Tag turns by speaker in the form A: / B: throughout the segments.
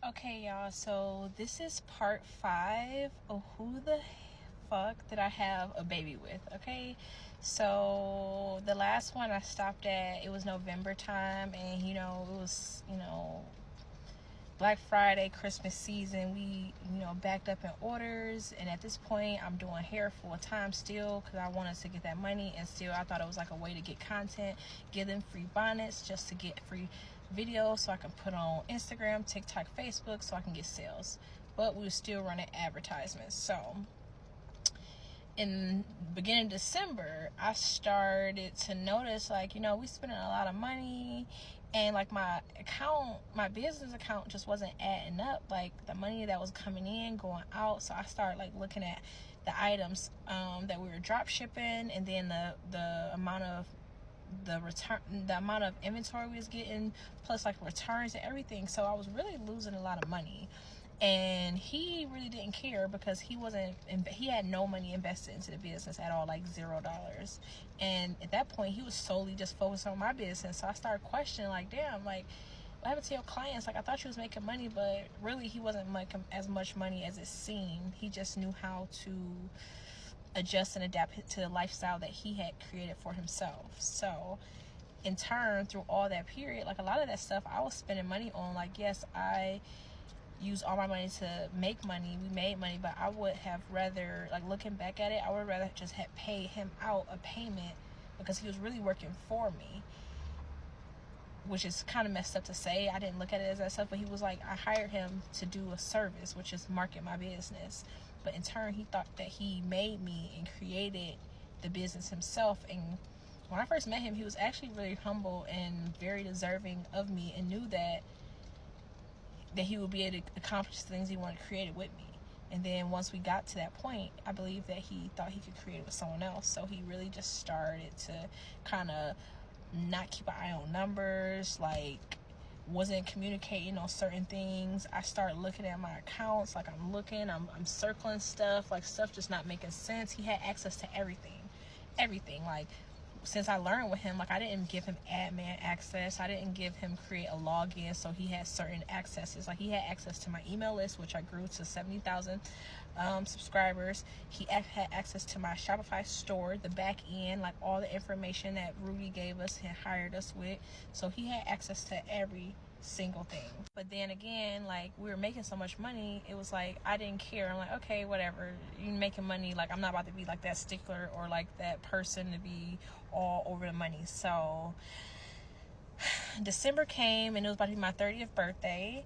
A: Okay, y'all, so this is part 5 of who the fuck did I have a baby with, okay? So the last one I stopped at, it was November time, and it was, Black Friday, Christmas season. We, backed up in orders, and at this point, I'm doing hair full time still because I wanted to get that money, and still I thought it was like a way to get content, give them free bonnets just to get free videos so I can put on Instagram, TikTok, Facebook so I can get sales. But we were still running advertisements. So in beginning of December, I started to notice, we spending a lot of money, and my business account just wasn't adding up, like the money that was coming in going out. So I started looking at the items that we were drop shipping, and then the amount of inventory we was getting, plus returns and everything. So I was really losing a lot of money, and he really didn't care because he had no money invested into the business at all, $0. And at that point he was solely just focused on my business. So I started questioning, damn, what happened to your clients? I thought you was making money, but really he wasn't making as much money as it seemed. He just knew how to adjust and adapt to the lifestyle that he had created for himself. So in turn, through all that period, a lot of that stuff I was spending money on. Yes, I used all my money to make money. We made money, but I would have rather, looking back at it, I would rather just have paid him out a payment, because he was really working for me, which is kind of messed up to say. I didn't look at it as that stuff, but he was I hired him to do a service, which is market my business. But in turn, he thought that he made me and created the business himself. And when I first met him, he was actually really humble and very deserving of me, and knew that he would be able to accomplish the things he wanted created with me. And then once we got to that point, I believe that he thought he could create it with someone else. So he really just started to kind of not keep an eye on numbers, wasn't communicating on certain things. I started looking at my accounts, I'm circling stuff, stuff just not making sense. He had access to everything. Since I learned with him, I didn't give him admin access. I didn't give him create a login, so he had certain accesses. He had access to my email list, which I grew to 70,000 subscribers. He had access to my Shopify store, the back end, all the information that Rudy gave us and hired us with. So he had access to every single thing. But then again, we were making so much money, it was I didn't care. I'm okay, whatever, you making money, I'm not about to be that stickler or that person to be all over the money. So December came, and it was about to be my 30th birthday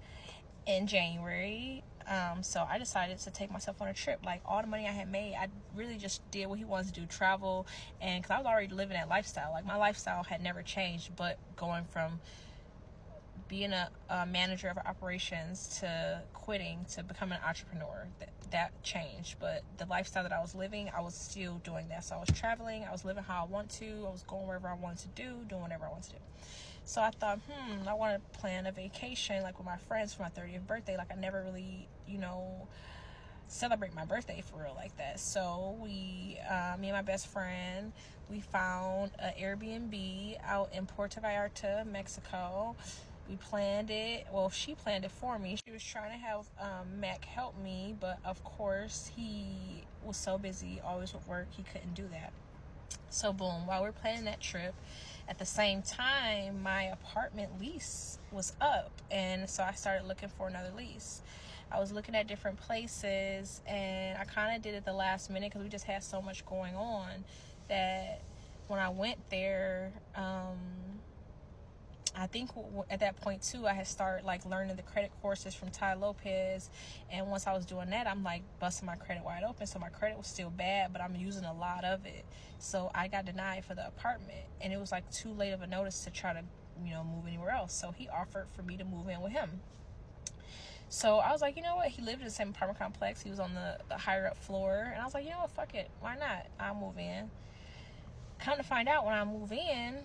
A: in January. So I decided to take myself on a trip. All the money I had made, I really just did what he wanted to do, travel. And because I was already living that lifestyle, my lifestyle had never changed, but going from being a manager of operations to quitting to becoming an entrepreneur, that changed. But the lifestyle that I was living, I was still doing that. So I was traveling, I was living how I want to, I was going wherever I wanted to do, doing whatever I wanted to do. So I thought, I want to plan a vacation with my friends for my 30th birthday. I never really, celebrate my birthday for real like that. So we, me and my best friend, we found an Airbnb out in Puerto Vallarta, Mexico. We planned it. Well, she planned it for me. She was trying to have Mac help me, but of course he was so busy, always with work, he couldn't do that. So boom, while we're planning that trip, at the same time, my apartment lease was up, and so I started looking for another lease. I was looking at different places, and I kind of did it the last minute because we just had so much going on that when I went there, I think at that point too, I had started learning the credit courses from Ty Lopez, and once I was doing that, I'm busting my credit wide open. So my credit was still bad, but I'm using a lot of it. So I got denied for the apartment, and it was too late of a notice to try to move anywhere else. So he offered for me to move in with him. So I was you know what? He lived in the same apartment complex. He was on the higher up floor, and I was you know what? Fuck it, why not? I'll move in. Come to find out, when I move in,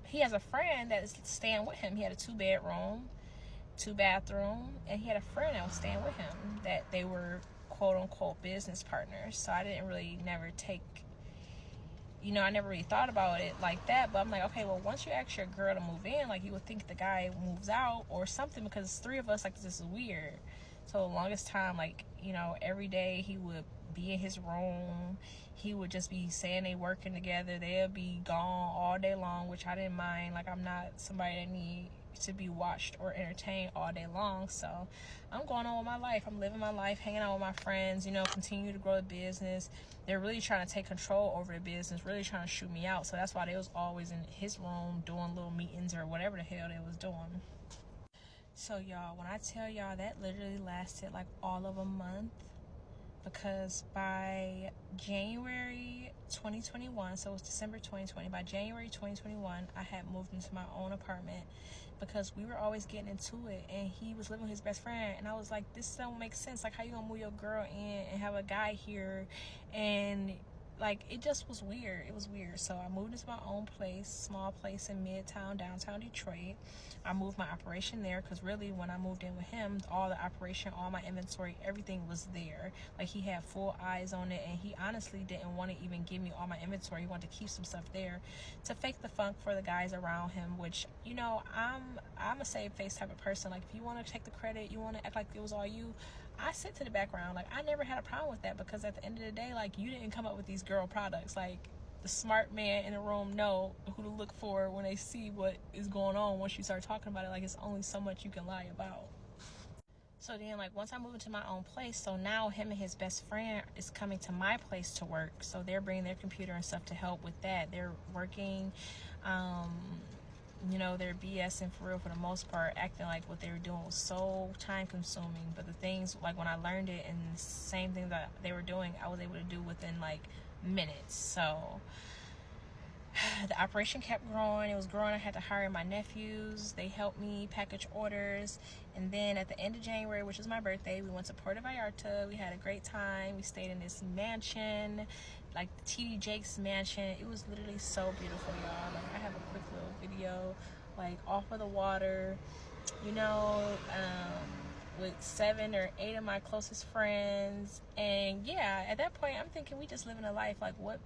A: he has a friend that is staying with him. He had a 2-bedroom, 2-bathroom, and he had a friend that was staying with him that they were quote unquote business partners. So I didn't really never take you know, I never really thought about it like that. But I'm like, okay, well, once you ask your girl to move in, like, you would think the guy moves out or something, because 3 of us, like, this is weird. So the longest time, like, you know, every day he would be in his room. He would just be saying they working together. They'll be gone all day long, which I didn't mind. Like, I'm not somebody that need to be watched or entertained all day long. So I'm going on with my life. I'm living my life, hanging out with my friends, you know, continue to grow the business. They're really trying to take control over the business, really trying to shoot me out. So that's why they was always in his room doing little meetings or whatever the hell they was doing. So y'all, when I tell y'all, that literally lasted like all of a month, because by January 2021, so it was December 2020, by January 2021, I had moved into my own apartment, because we were always getting into it, and he was living with his best friend, and I was like, this don't make sense. Like, how you gonna move your girl in and have a guy here? And like, it just was weird. It was weird. So I moved into my own place, small place in Midtown, downtown Detroit. I moved my operation there, because really when I moved in with him, all the operation, all my inventory, everything was there. Like, he had full eyes on it, and he honestly didn't want to even give me all my inventory. He wanted to keep some stuff there to fake the funk for the guys around him, which, you know, I'm a save face type of person. Like, if you want to take the credit, you want to act like it was all you, I sit to the background. Like, I never had a problem with that, because at the end of the day, like, you didn't come up with these girl products. Like, the smart man in the room know who to look for when they see what is going on. Once you start talking about it, like, it's only so much you can lie about. So then, like, once I moved into my own place, so now him and his best friend is coming to my place to work. So they're bringing their computer and stuff to help with that. They're working, you know, they're BSing for real for the most part, acting like what they were doing was so time consuming. But the things, like, when I learned it, and the same thing that they were doing, I was able to do within like minutes. So the operation kept growing. It was growing. I had to hire my nephews. They helped me package orders. And then at the end of January, which was my birthday, we went to Puerto Vallarta. We had a great time. We stayed in this mansion, like the TD Jakes mansion. It was literally so beautiful, y'all. Like, I have a quick little video, like, off of the water, you know, with 7 or 8 of my closest friends. And yeah, at that point, I'm thinking, we just living a life. Like, what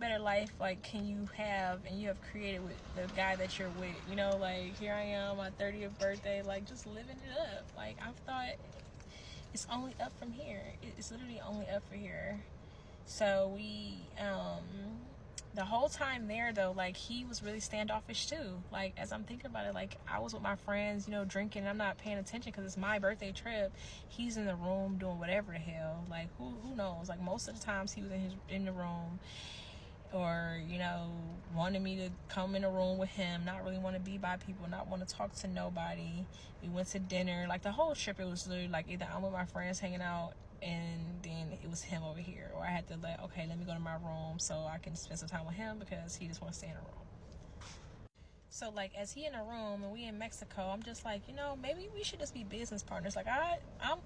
A: better life, like, can you have, and you have created with the guy that you're with? You know, like, here I am, my 30th birthday, like, just living it up. Like, I've thought it's only up from here. It's literally only up from here. So we, the whole time there, though, like, he was really standoffish too. Like, as I'm thinking about it, like, I was with my friends, you know, drinking, and I'm not paying attention because it's my birthday trip. He's in the room doing whatever the hell. Like, who knows? Like, most of the times he was in the room, or, you know, wanted me to come in a room with him, not really want to be by people, not want to talk to nobody. We went to dinner. Like, the whole trip, it was literally like, either I'm with my friends hanging out, and then it was him over here, or I had to okay, let me go to my room so I can spend some time with him, because he just wants to stay in a room. So, like, as he in a room and we in Mexico, I'm just like, you know, maybe we should just be business partners. Like, I'm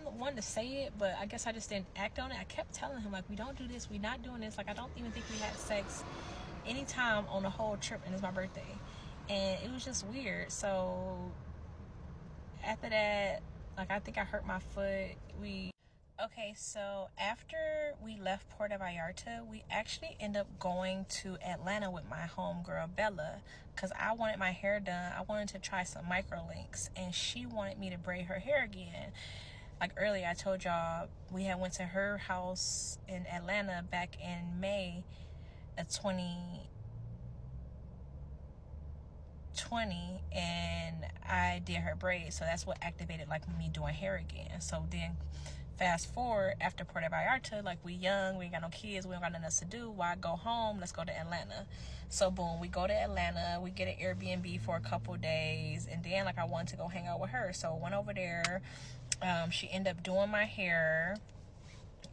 A: the one to say it, but I guess I just didn't act on it. I kept telling him, like, we don't do this, we not doing this. Like, I don't even think we had sex anytime on the whole trip, and it's my birthday. And it was just weird. So after that, like, I think I hurt my foot. Okay, so after we left Puerto Vallarta, we actually ended up going to Atlanta with my homegirl Bella, because I wanted my hair done. I wanted to try some microlinks, and she wanted me to braid her hair again. Like, earlier I told y'all, we had went to her house in Atlanta back in May of 2020, and I did her braids. So that's what activated, like, me doing hair again. So then fast forward, after Puerto Vallarta, like, we young, we ain't got no kids, we don't got nothing else to do. Why go home? Let's go to Atlanta. So boom, we go to Atlanta, we get an Airbnb for a couple days, and then, like, I wanted to go hang out with her, so went over there. She ended up doing my hair,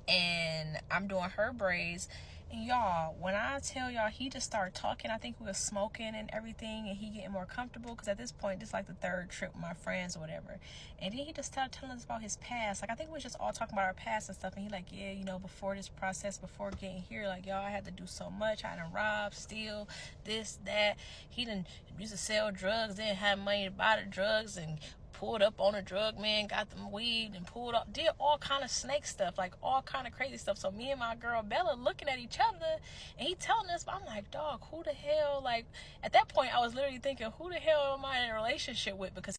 A: and I'm doing her braids. And y'all, when I tell y'all, he just started talking. I think we were smoking and everything, and he getting more comfortable, because at this point, this is like the 3rd trip with my friends or whatever. And then he just started telling us about his past. Like, I think we was just all talking about our past and stuff, and he like, yeah, you know, before this process, before getting here, like, y'all, I had to do so much. I done rob, steal, this, that. He done used to sell drugs, didn't have money to buy the drugs, and pulled up on a drug man, got them weed and pulled up, did all kind of snake stuff, like all kind of crazy stuff. So me and my girl Bella looking at each other, and he telling us, but I'm like, dog, who the hell? Like, at that point I was literally thinking, who the hell am I in a relationship with? Because